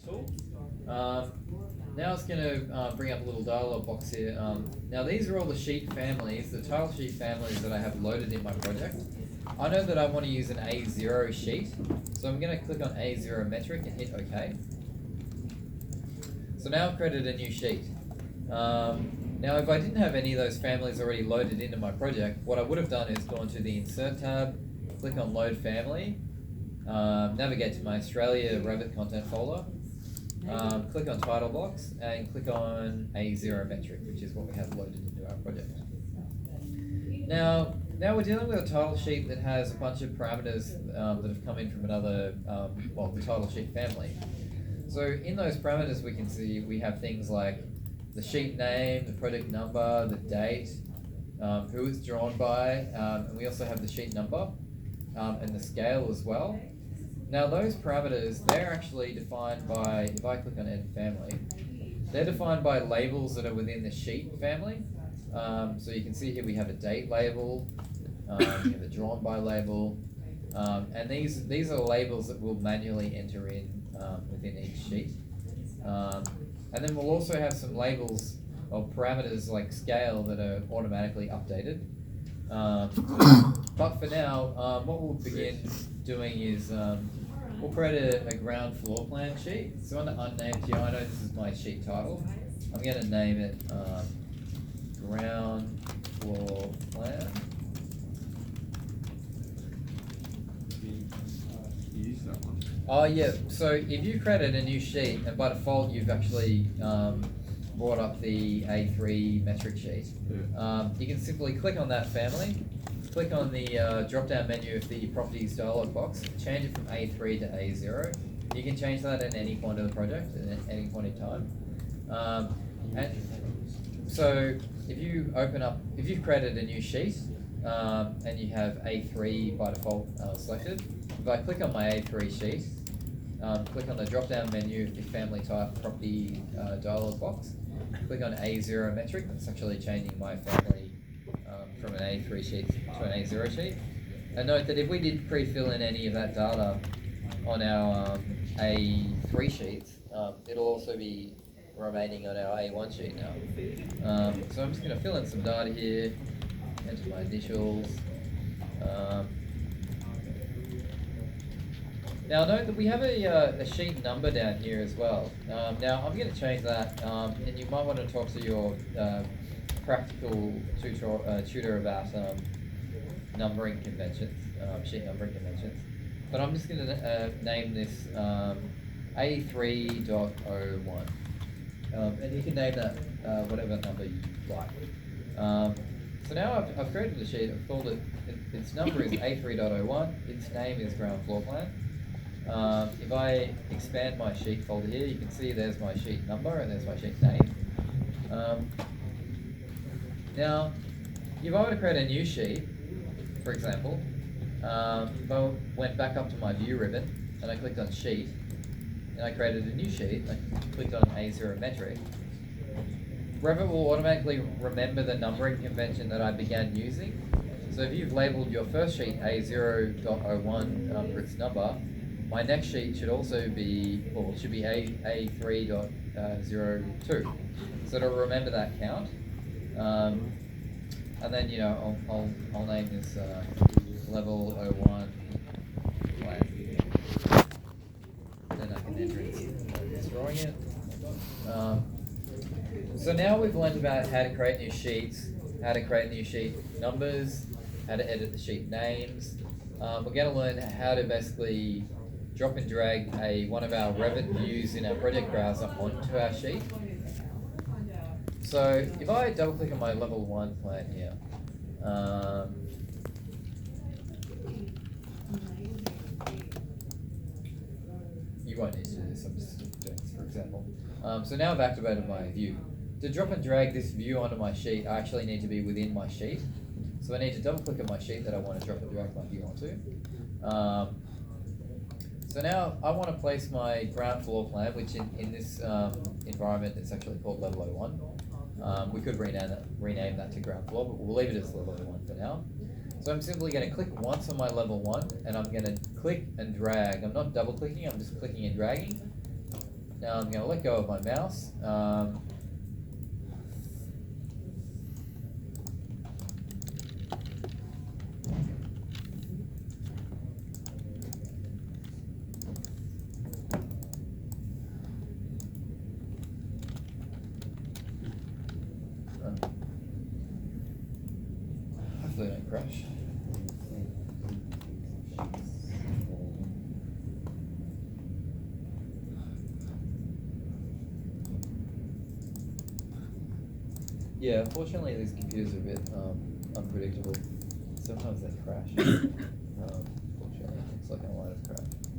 tool. Now it's going to bring up a little dialog box here. Now these are all the sheet families, the tile sheet families that I have loaded in my project. I know that I want to use an A0 sheet, so I'm going to click on A0 metric and hit OK. So now I've created a new sheet. Now if I didn't have any of those families already loaded into my project, what I would have done is gone to the Insert tab, click on Load Family, navigate to my Australia Revit content folder, click on Title Box, and click on A0 metric, which is what we have loaded into our project. Now we're dealing with a title sheet that has a bunch of parameters that have come in from another, the title sheet family. So in those parameters we can see we have things like the sheet name, the project number, the date, who it's drawn by, and we also have the sheet number and the scale as well. Now those parameters, they're actually defined by, if I click on Edit Family, they're defined by labels that are within the sheet family. So you can see here we have a date label, we have a drawn by label, and these are labels that we'll manually enter in within each sheet. And then we'll also have some labels of parameters like scale that are automatically updated. But for now, what we'll begin doing is we'll create a ground floor plan sheet. So on the unnamed here, I know this is my sheet title. I'm going to name it ground floor plan. Use that one. Oh yeah, so if you created a new sheet and by default you've actually brought up the A3 metric sheet, you can simply click on that family, click on the drop down menu of the properties dialog box, change it from A3 to A0. You can change that at any point of the project, at any point in time. And so if you've created a new sheet and you have A3 by default selected, if I click on my A3 sheet, click on the drop-down menu of the family type property dialog box, click on A0 metric, that's actually changing my family from an A3 sheet to an A0 sheet. And note that if we did pre-fill in any of that data on our A3 sheets, it'll also be remaining on our A1 sheet now. So I'm just going to fill in some data here, enter my initials. Now note that we have a sheet number down here as well. Now I'm going to change that, and you might want to talk to your practical tutor about numbering conventions, sheet numbering conventions. But I'm just going to name this A3.01. And you can name that whatever number you like. So now I've created a sheet, I've called it, its number is A3.01, its name is ground floor plan. If I expand my sheet folder here, you can see there's my sheet number and there's my sheet name. Now, if I were to create a new sheet, for example, if I went back up to my view ribbon and I clicked on sheet, and I created a new sheet, I clicked on A0 metric, Revit will automatically remember the numbering convention that I began using. So if you've labeled your first sheet A0.01 for its number, my next sheet should also be, or should be A3.02. So it'll remember that count. And then, I'll name this level 01 plan. Then I can enter it, drawing it. So now we've learned about how to create new sheets, how to create new sheet numbers, how to edit the sheet names. We're going to learn how to basically drop and drag one of our Revit views in our project browser onto our sheet. So if I double click on my level 1 plan here, you won't need to do this, I'm just doing this for example. So now I've activated my view. To drop and drag this view onto my sheet, I actually need to be within my sheet. So I need to double click on my sheet that I want to drop and drag my view onto. So now I want to place my ground floor plan, which in this environment it's actually called level 01. We could rename that to ground floor, but we'll leave it as level 01 for now. So I'm simply going to click once on my level 1, and I'm going to click and drag. I'm not double clicking, I'm just clicking and dragging Now I'm going to let go of my mouse. Hopefully I don't crash. Yeah, unfortunately these computers are a bit unpredictable. Sometimes they crash. Fortunately, it looks like I might have crashed.